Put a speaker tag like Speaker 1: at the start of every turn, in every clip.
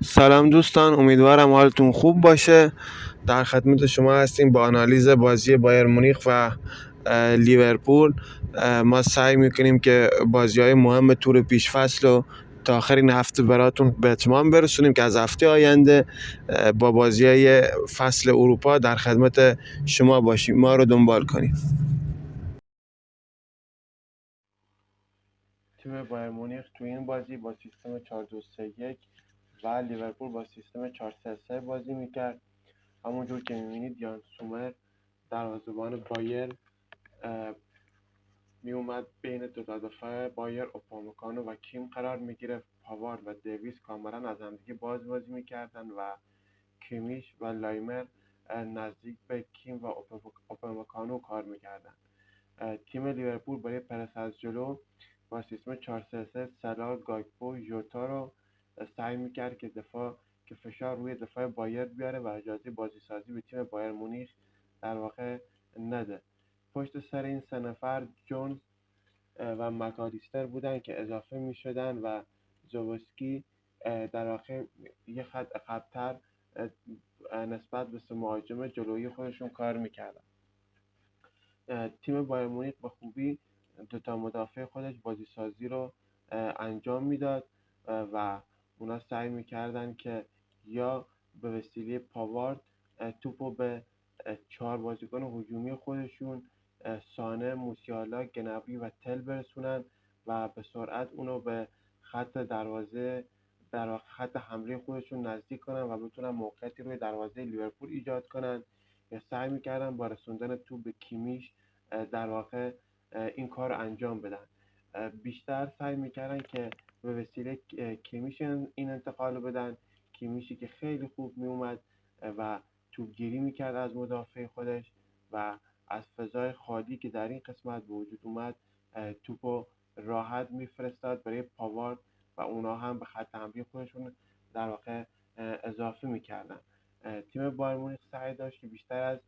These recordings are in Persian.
Speaker 1: سلام دوستان، امیدوارم حالتون خوب باشه. در خدمت شما هستیم با آنالیز بازی بایر مونیخ و لیورپول. ما سعی میکنیم که بازی های مهم تور پیش فصل رو تا آخرین هفته براتون به اتمام برسونیم که از هفته آینده با بازی های فصل اروپا در خدمت شما باشیم. ما رو دنبال کنیم. تیم بایر مونیخ تو این بازی با سیستم 4-2-3-1 و لیورپول با سیستم 4-3-3 بازی میکرد. همونجور که می‌بینید یان سومر دروازه‌بان بایر میومد بین دو تا دفاع بایر اوپامکانو و کیم قرار میگرفت. پاوارد و دیویس کاملا از همدیگه بازی میکردن و کیمیش و لایمر نزدیک به کیم و اوپامکانو کار میکردن. تیم لیورپول برای پرس از جلو با سیستم 4-3-3 سلا، گاکپو، ژوتا رو سعی میکرد که فشار روی دفاع بایر بیاره و اجازه بازی سازی به تیم بایر مونیخ در واقع نده. پشت سر این سه نفر جونز و مکالیستر بودن که اضافه می شدن و زوبسکی در واقع یه خط عقب‌تر نسبت به سه مهاجم جلویی خودشون کار میکردن. تیم بایر مونیخ به خوبی دوتا مدافع خودش بازی سازی رو انجام میداد و اونا سعی میکردن که یا به وسیله پاوارد توپو به 4 بازیکن هجومی خودشون سانه، موسیالا، گنبری و تل برسونن و به سرعت اونو به خط دروازه در خط حمله خودشون نزدیک کنن و بتونن موقعیتی روی دروازه لیورپول ایجاد کنن. یا سعی میکردن با رسوندن توپ به کیمیش در واقع این کار رو انجام بدن. بیشتر سعی میکردن که به وسیله کیمیش این انتقال رو بدن. کیمیشی که خیلی خوب میومد و توپگیری میکرد از مدافع خودش و از فضای خالی که در این قسمت به وجود اومد توپو راحت میفرستاد برای پاوارد و اونا هم به خط حمله خودشون در واقع اضافه میکردن. تیم بایر مونیخ سعی داشت که بیشتر از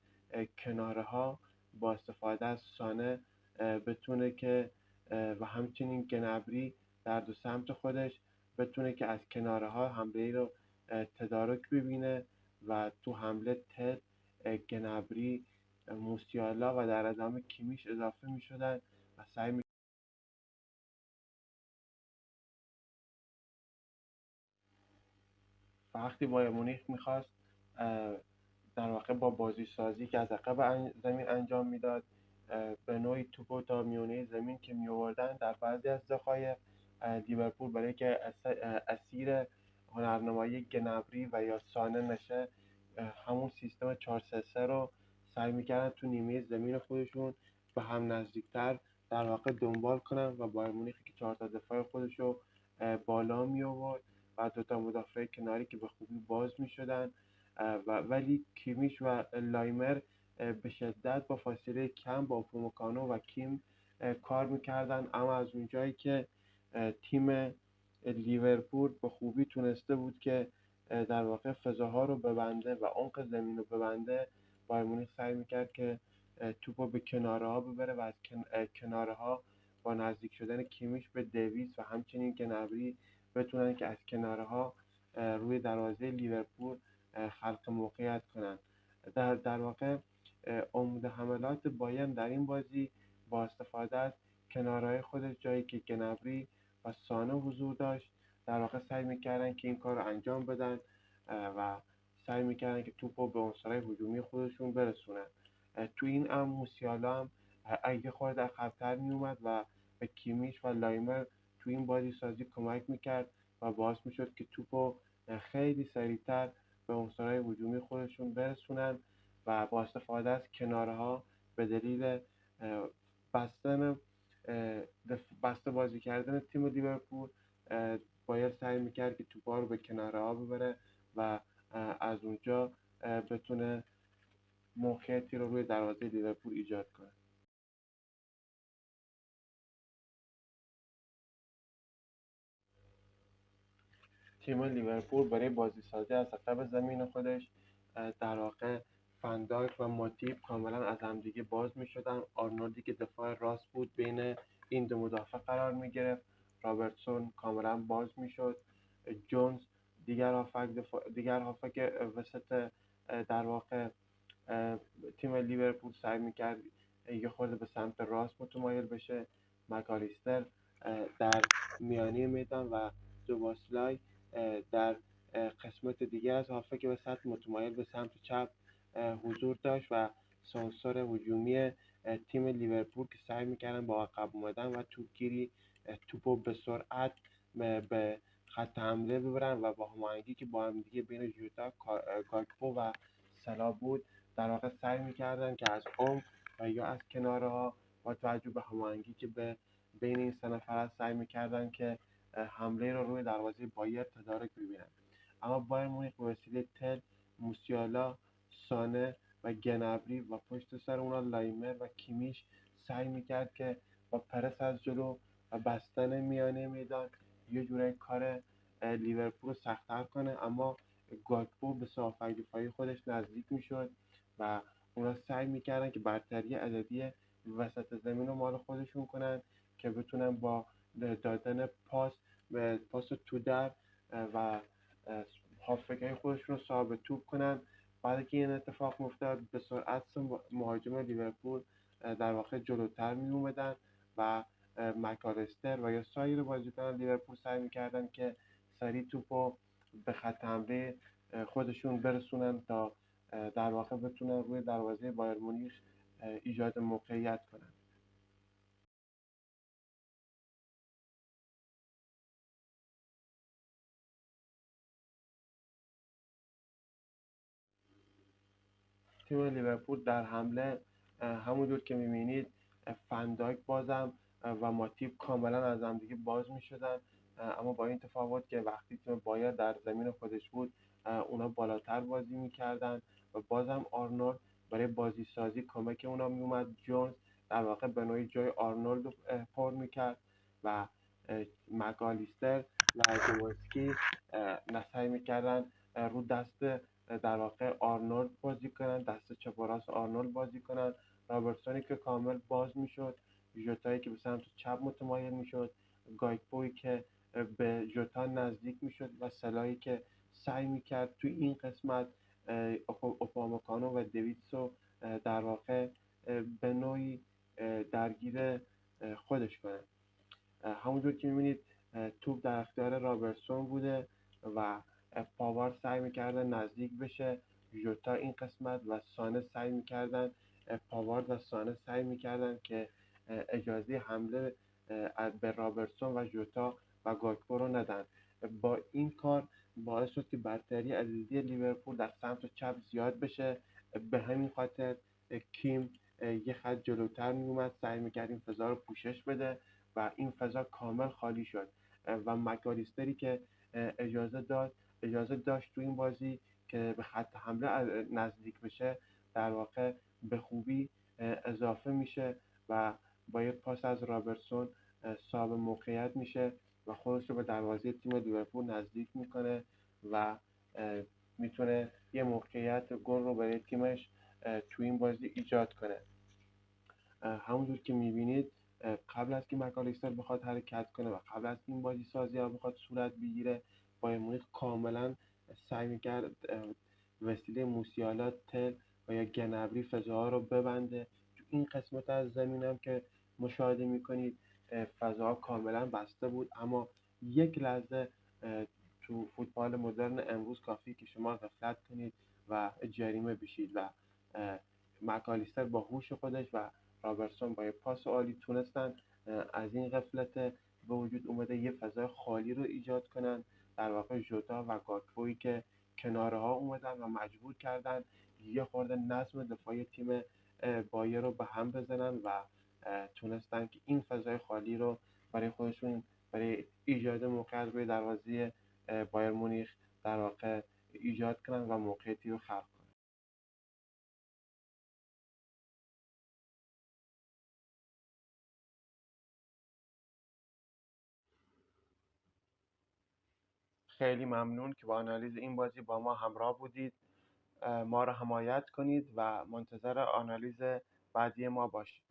Speaker 1: کناره ها با استفاده از سانه بتونه که و همچنین گنبری در دو سمت خودش بتونه که از کناره ها حمله رو تدارک ببینه و تو حمله تل، گنبری، موسیالا و در ادامه کیمیش اضافه می شدن و سعی می وقتی بایر مونیخ میخواست در واقع با بازی سازی که از عقب زمین انجام میداد به نوعی توپو تا میونه زمین که می آوردن در بعضی از دقایق لیورپول برای که اسیر هنرنمایی گنبری و یا سانه نشه همون سیستم 4-3-3 رو سعی میکردن تو نیمه زمین خودشون به هم نزدیکتر در واقع دنبال کنن و بایر مونیخ که 4 تا دفاع خودش رو بالا می آورد و دوتا مدافع کناری که به خوبی باز می شدن ولی کیمیش و لایمر به شدت با فاصله کم با اوپامکانو و کیم کار میکردن. اما از اونجایی که تیم لیورپول به خوبی تونسته بود که در واقع فضاها رو ببنده و عمق زمین رو ببنده، بایر مونیخ سعی میکرد که توپ رو به کناره ها ببره و از کناره ها با نزدیک شدن کیمیش به دیویس و همچنین گنبری بتونن که از کناره ها روی دروازه لیورپول خلق موقعیت کنند. در واقع عمود حملات بایرن در این بازی با استفاده از کنارهای خودش جایی که گنبری و سانه حضور داشت در واقع سعی میکردن که این کار رو انجام بدن و سعی میکردن که توپ رو به عنصرهای هجومی خودشون برسونن. تو این امر موسیالا هم اگه خورده عقب‌تر میومد و به کیمیش و لایمر تو این بازی سازی کمک میکرد و باعث میشد که توپ رو خیلی سریعتر به عنصرهای هجومی خودشون برسونن و با استفاده از کناره ها به دلیل بستن بسته بازی کردن تیم لیورپول باید سعی میکرد که توپا رو به کناره ها ببره و از اونجا بتونه موقعیتی رو روی دروازه لیورپول ایجاد کنه. تیم لیورپول برای بازی سازی از عقب زمین خودش در واقع فنداک و ماتیپ کاملا از همدیگه باز می شدن. آرنولدی که دفاع راست بود بین این دو مدافع قرار می گرفت. رابرتسون کاملا باز می شد. جونز دیگر هافک وسط در واقع تیم لیورپول سعی میکرد یه خورده به سمت راست متمایل بشه. مکالیستر در میانی میدان و زوباسلای در قسمت دیگه از هافک وسط متمایل به سمت چپ حضور داشت و سانسور هجومی تیم لیورپول که سعی میکردن با عقب اومدن و توپگیری توپو به سرعت به خط حمله ببرن و با هماهنگی که با هم دیگه بین ژوتا، گاکپو و سلا بود در واقع سعی میکردن که از عمق و یا از کنارها با توجه به هماهنگی که بین این سه نفر سعی میکردن که حمله رو روی دروازه بایر تدارک ببینن. اما بایر مونیخ به وسیله تل، موسیالا، سانه و گنبری و پشت سر اونا لایمر و کیمیش سعی میکرد که با پرس از جلو و بستن میانه میدان یه جورای کار لیورپول رو سخت‌تر کنه. اما گاکپو به ساحت دفاعی خودش نزدیک میشد و اونا سعی میکردن که برتری عددی وسط زمین رو مال خودشون کنن که بتونن با دادن پاس تو در و هافبک‌های خودشون رو صاحب توپ کنن. بعد که این اتفاق می‌افتاد به سرعت مهاجم لیورپول در واقع جلوتر می اومدن و مکالیستر و یا سایر بازیکنان لیورپول سعی می‌کردن که سریع توپو به خط حمله خودشون برسونن تا در واقع بتونن روی دروازه بایر مونیخ ایجاد موقعیت کنن. تیم لیورپول در حمله همونجور که می‌بینید فندایک بازم و ماتیپ کاملا از هم دیگه باز می‌شدن، اما با این تفاوت که وقتی تیم بایر در زمین خودش بود اونا بالاتر بازی می‌کردن و بازم آرنولد برای بازی سازی کمک اونا میومد. جونز در واقع به نوعی جای آرنولد رو پر می‌کرد و مکالیستر و جوانسکی سعی می‌کردن رو دست در واقع آرنولد بازی کنن، دست چپ و راست آرنولد بازی کنن. رابرتسونی که کامل باز میشد، ژوتایی که به سمت چپ متمایل میشد، گایکپوی که به ژوتا نزدیک میشد و سلایی که سعی میکرد توی این قسمت اوپامکانو و دویدسو در واقع به نوعی درگیر خودش کنه. همونجور که میبینید توپ در اختیار رابرتسون بوده و پاوار سعی میکردن نزدیک بشه ژوتا این قسمت و سانه سعی میکردن پاوارد و سانه سعی میکردن که اجازه حمله به رابرتسون و ژوتا و گاکپو رو ندن. با این کار باعث شد که برتری عددی لیورپول در سمت چپ زیاد بشه. به همین خاطر کیم یه خط جلوتر میومد، سعی میکرد این فضا رو پوشش بده و این فضا کامل خالی شد و مکالیستری که اجازه داشت تو این بازی که به خط حمله نزدیک بشه در واقع به خوبی اضافه میشه و با یک پاس از رابرتسون صاحب موقعیت میشه و خودش رو به دروازه تیم لیورپول نزدیک میکنه و میتونه یه موقعیت گل رو برای تیمش تو این بازی ایجاد کنه. همونجور که میبینید قبل از که مکالیستر بخواد حرکت کنه و قبل از این بازی سازی ها بخواد صورت بگیره بایر مونیخ کاملا سعی میکرد وسیله موسیالا، تل و یا گنبری فضاها رو ببنده. تو این قسمت از زمین هم که مشاهده میکنید فضاها کاملا بسته بود، اما یک لحظه تو فوتبال مدرن امروز کافی که شما غفلت کنید و جریمه بشید و مکالیستر با هوش خودش و رابرتسون با یه پاس عالی تونستن از این غفلت به وجود اومده یه فضای خالی رو ایجاد کنن. در واقع ژوتا و گاکپویی که کناره ها اومدن و مجبور کردن یه خورده نظم دفاعی تیم بایر رو به هم بزنن و تونستن که این فضای خالی رو برای خودشون برای ایجاد موقعیت روی دروازه بایر مونیخ در واقع ایجاد کنن و موقعیتی رو خلق کنن. خیلی ممنون که با آنالیز این بازی با ما همراه بودید. ما را حمایت کنید و منتظر آنالیز بعدی ما باشید.